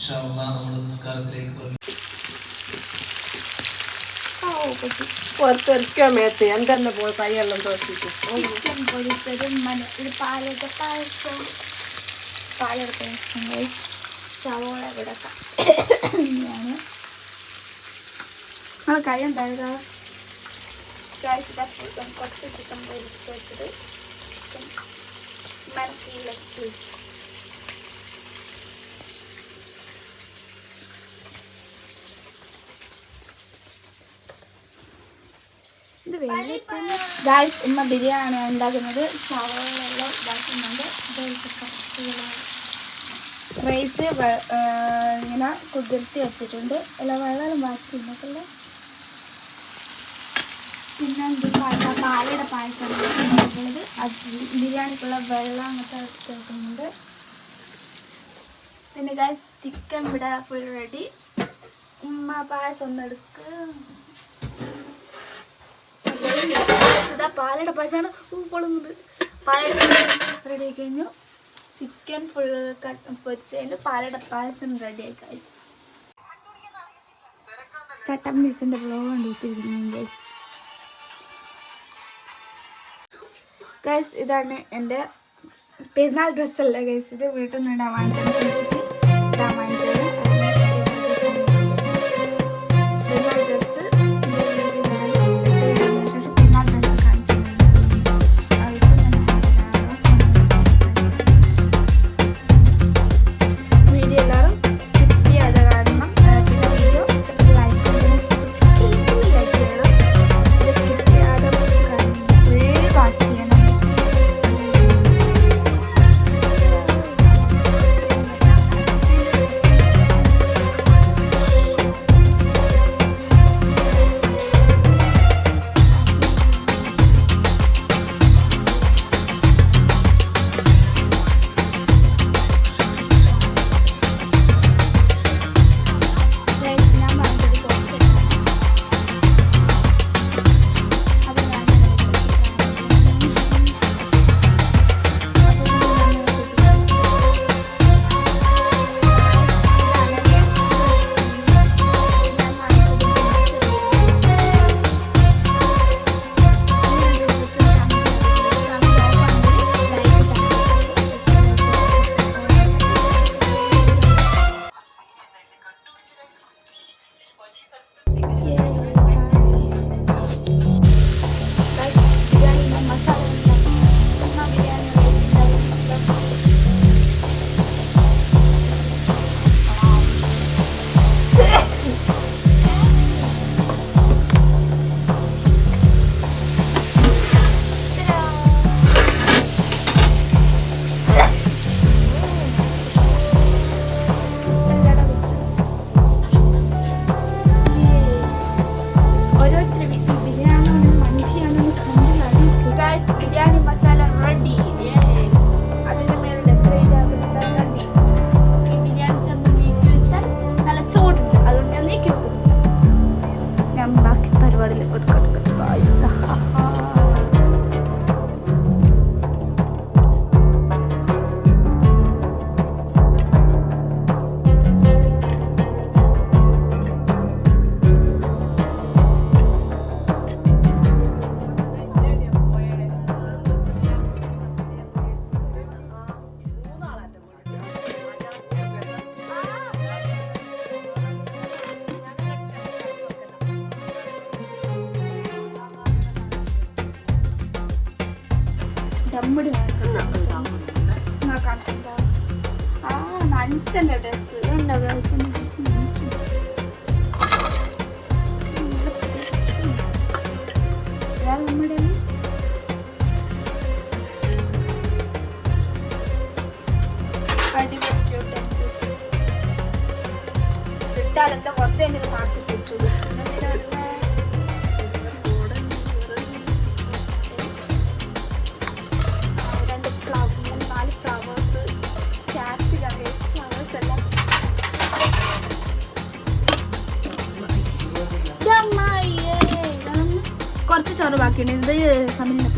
നമ്മുടെ നിസ്കാരത്തിലേക്ക് പുറത്തിറക്കാൻ മേത്ത് എന്തെല്ലാം പോയി കൈയെല്ലാം തോറ്റിട്ട് ചിക്കൻ പൊരിച്ചതും ഒരു പാലട പായസം സവോള ഇവിടെ ഞാൻ കൈ ഉണ്ടായത് കുറച്ച് ചിക്കൻ പൊരിച്ച് വെച്ചത് മരത്തി ലെഗ് പീസ് ഇത് ഗായ്സ് ഉമ്മ ബിരിയാണി ഉണ്ടാക്കുന്നത് സവോളയെല്ലാം ഇതാക്കുന്നുണ്ട് റൈസ് ഇങ്ങനെ കുതിർത്തി വെച്ചിട്ടുണ്ട് അല്ല വെള്ളം ബാക്കി ഉണ്ടല്ലോ പിന്നെ പാലയുടെ പായസം ഉണ്ടാക്കുന്നത് അത് ബിരിയാണിക്കുള്ള വെള്ളം അങ്ങനത്തെ എടുത്ത് വെക്കുന്നുണ്ട് പിന്നെ ഗായ്സ് ചിക്കൻ ഇവിടെ ഫുൾ റെഡി ഉമ്മ പായസം ഒന്ന് എടുക്കുക ഇതാ പാലയുടെ പായസമാണ് പൊളുന്നത് പാലയുടെ റെഡി ആയി കഴിഞ്ഞു ചിക്കൻ ഫുൾ പൊരിച്ചതിന് പാലയുടെ പായസം റെഡി ആയി ഗൈസ് ചട്ടം പീസിൻ്റെ ബ്ലോഗ് കണ്ടിട്ടിരിക്കുന്നു ഗൈസ് ഗൈസ് ഇതാണ് എൻ്റെ പെരുന്നാൾ ഡ്രസ്സല്ല ഗൈസ് ഇത് വീട്ടിൽ നിന്ന് ഇടാൻ വാങ്ങിച്ചാണ് വിളിച്ചിട്ട് ഇടാൻ വാങ്ങിച്ചത് പെരുന്നാൾ ഡ്രസ്സ് നഞ്ചൻ്റെ ഡ്രസ്സ് ഉണ്ടോ നമ്മുടെ ഇട്ടാലെന്താ കുറച്ച് കഴിഞ്ഞത് മാർച്ച് തിരിച്ചു കുറച്ച് ചോറ് ബാക്കിയുണ്ട് ഇത് സമയം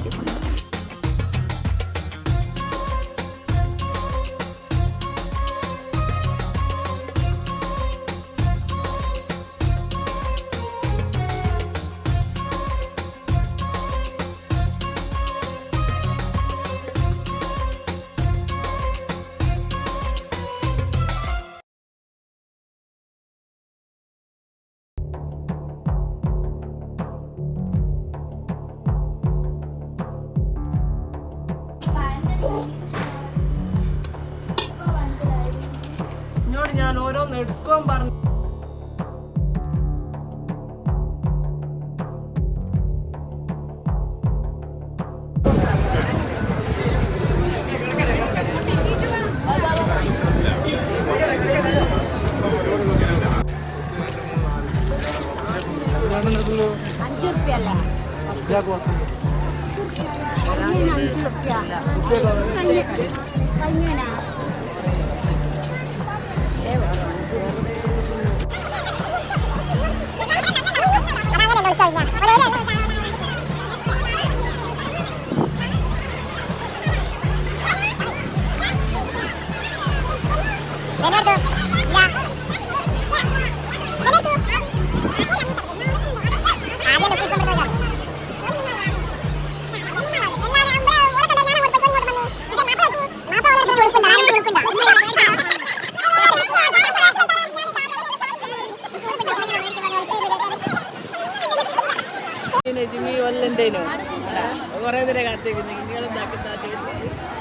ഞാൻ ഓരോന്ന് എടുക്കാൻ പറഞ്ഞു. ജിമ്മി വല്ലണ്ടേനോ കുറേ നേരം കാത്തേക്ക് നിങ്ങൾ ഉണ്ടാക്കുന്ന